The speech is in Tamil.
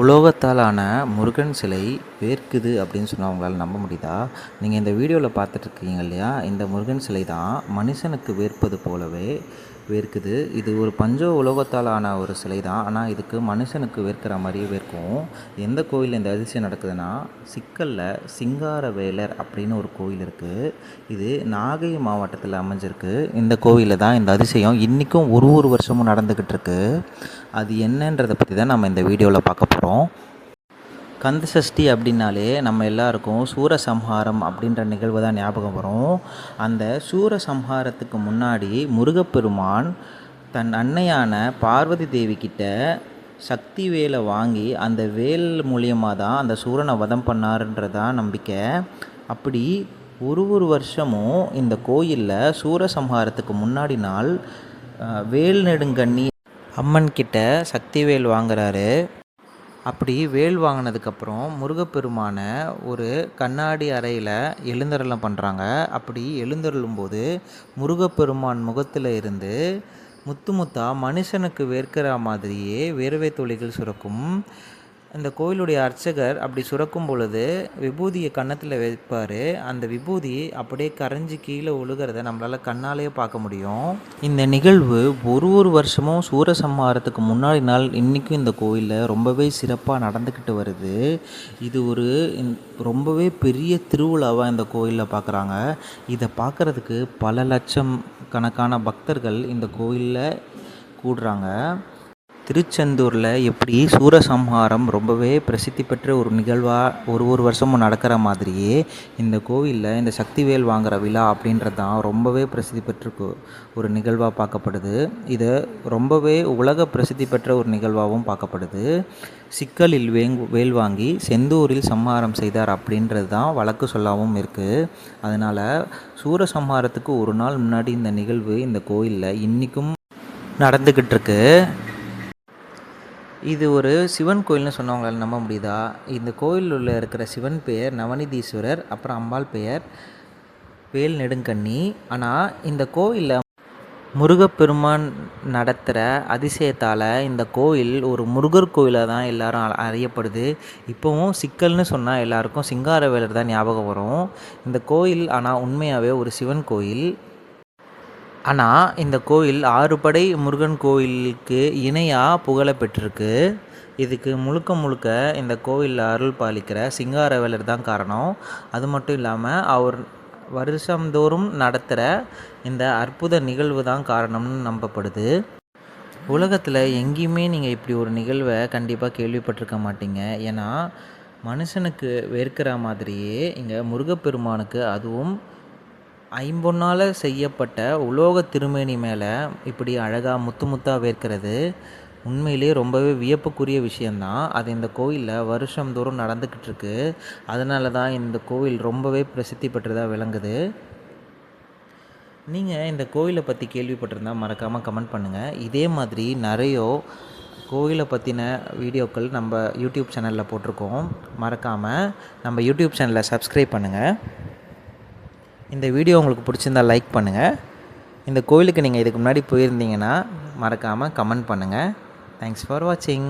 உலோகத்தாலான முருகன் சிலை வேர்க்குது அப்படின்னு சொன்னால் அவங்களால நம்ப முடியுதா? நீங்கள் இந்த வீடியோவில் பார்த்துட்ருக்கீங்க இல்லையா? இந்த முருகன் சிலை தான் மனுஷனுக்கு வேர்ப்பது போலவே வேர்க்குது. இது ஒரு பஞ்ச உலோகத்தால் ஆன ஒரு சிலை தான். ஆனால் இதுக்கு மனுஷனுக்கு வேர்க்கிற மாதிரியே வேர்க்கும். எந்த கோயிலில் இந்த அதிசயம் நடக்குதுன்னா, சிக்கலில் சிங்காரவேலர் அப்படின்னு ஒரு கோயில் இருக்குது. இது நாகை மாவட்டத்தில் அமைஞ்சிருக்கு. இந்த கோவிலில் தான் இந்த அதிசயம் இன்றைக்கும் ஒரு வருஷமும் நடந்துக்கிட்டு இருக்கு. அது என்னன்றதை பற்றி தான் நம்ம இந்த வீடியோவில் பார்க்க போகிறோம். கந்தசஷ்டி அப்படின்னாலே நம்ம எல்லாருக்கும் சூரசம்ஹாரம் அப்படின்ற நிகழ்வு தான் ஞாபகம் வரும். அந்த சூரசம்ஹாரத்துக்கு முன்னாடி முருகப்பெருமான் தன் அன்னையான பார்வதி தேவி கிட்ட சக்தி வேலை வாங்கி அந்த வேல் மூலியமாக தான் அந்த சூரனை வதம் பண்ணாருன்றதான் நம்பிக்கை. அப்படி ஒரு வருஷமும் இந்த கோயிலில் சூரசம்ஹாரத்துக்கு முன்னாடி நாள் வேல் நெடுங்கண்ணி அம்மன் கிட்ட சக்தி வேல் வாங்குறாரு. அப்படி வேல் வாங்கினதுக்கப்புறம் முருகப்பெருமானை ஒரு கண்ணாடி அறையில் எழுந்தருளம் பண்ணுறாங்க. அப்படி எழுந்தருளும்போது முருகப்பெருமான் முகத்தில் இருந்து முத்து முத்தா மனுஷனுக்கு வேர்க்கிற மாதிரியே வேர்வை துளிகள் சுரக்கும். இந்த கோயிலுடைய அர்ச்சகர் அப்படி சுரக்கும் பொழுது விபூதியை கன்னத்தில் வைப்பார். அந்த விபூதி அப்படியே கரைஞ்சி கீழே ஒழுகிறத நம்மளால் கண்ணாலேயே பார்க்க முடியும். இந்த நிகழ்வு ஒரு வருஷமும் சூரசம்ஹாரத்துக்கு முன்னாடி நாள் இன்றைக்கும் இந்த கோயிலில் ரொம்பவே சிறப்பாக நடந்துக்கிட்டு வருது. இது ஒரு ரொம்பவே பெரிய திருவிழாவாக இந்த கோயிலில் பார்க்குறாங்க. இதை பார்க்குறதுக்கு பல லட்சம் கணக்கான பக்தர்கள் இந்த கோயிலில் கூடுறாங்க. திருச்செந்தூரில் எப்படி சூரசம்ஹாரம் ரொம்பவே பிரசித்தி பெற்ற ஒரு நிகழ்வாக ஒரு வருஷமும் நடக்கிற மாதிரியே இந்த கோவிலில் இந்த சக்திவேல் வாங்குகிற விழா அப்படின்றது தான் ரொம்பவே பிரசித்தி பெற்ற ஒரு நிகழ்வாக பார்க்கப்படுது. இது ரொம்பவே உலக பிரசித்தி பெற்ற ஒரு நிகழ்வாகவும் பார்க்கப்படுது. சிக்கலில் வேல் வாங்கி செந்தூரில் சம்ஹாரம் செய்தார் அப்படின்றது தான் வழக்கு சொல்லாவும் இருக்குது. அதனால் சூரசம்ஹாரத்துக்கு ஒரு நாள் முன்னாடி இந்த நிகழ்வு இந்த கோயிலில் இன்றைக்கும் நடந்துக்கிட்டு இருக்கு. இது ஒரு சிவன் கோயில்னு சொன்னவங்களால நம்ப முடியுதா? இந்த கோயிலில் உள்ள இருக்கிற சிவன் பெயர் நவநீதீஸ்வரர், அப்புறம் அம்பாள் பெயர் வேல் நெடுங்கண்ணி. ஆனால் இந்த கோயிலில் முருகப்பெருமான் நடத்துகிற அதிசயத்தால் இந்த கோயில் ஒரு முருகர் கோயிலாக தான் எல்லாரும் அறியப்படுது. இப்போவும் சிக்கல்னு சொன்னால் எல்லாருக்கும் சிங்காரவேலர் தான் ஞாபகம் வரும். இந்த கோயில் ஆனால் உண்மையாகவே ஒரு சிவன் கோயில். ஆனால் இந்த கோயில் 6 படை முருகன் கோயிலுக்கு இணையாக புகழ பெற்றிருக்கு. இதுக்கு முழுக்க இந்த கோயிலில் அருள் பாலிக்கிற சிங்காரவேலர் தான் காரணம். அது மட்டும் இல்லாமல் அவர் வருஷந்தோறும் நடத்துகிற இந்த அற்புத நிகழ்வு தான் காரணம்னு நம்பப்படுது. உலகத்தில் எங்கேயுமே நீங்கள் இப்படி ஒரு நிகழ்வை கண்டிப்பாக கேள்விப்பட்டிருக்க மாட்டீங்க. ஏன்னா மனுஷனுக்கு வேர்க்கிற மாதிரியே இங்கே முருகப்பெருமானுக்கு, அதுவும் ஐம்பொன்னால் செய்யப்பட்ட உலோக திருமேனி மேலே இப்படி அழகாக முத்து முத்தாக வேர்க்கிறது உண்மையிலே ரொம்பவே வியப்புக்குரிய விஷயந்தான். அது இந்த கோயிலில் வருஷந்தோறும் நடந்துக்கிட்டு இருக்கு. அதனால தான் இந்த கோவில் ரொம்பவே பிரசித்தி பெற்றதாக விளங்குது. நீங்கள் இந்த கோயிலை பற்றி கேள்விப்பட்டிருந்தால் மறக்காமல் கமெண்ட் பண்ணுங்கள். இதே மாதிரி நிறைய கோயிலை பற்றின வீடியோக்கள் நம்ம யூடியூப் சேனலில் போட்டிருக்கோம். மறக்காமல் நம்ம யூடியூப் சேனலை சப்ஸ்கிரைப் பண்ணுங்கள். இந்த வீடியோ உங்களுக்கு பிடிச்சிருந்தால் லைக் பண்ணுங்கள். இந்த கோயிலுக்கு நீங்கள் இதுக்கு முன்னாடி போயிருந்தீங்கன்னா மறக்காமல் கமெண்ட் பண்ணுங்கள். தேங்க்ஸ் ஃபார் வாட்சிங்.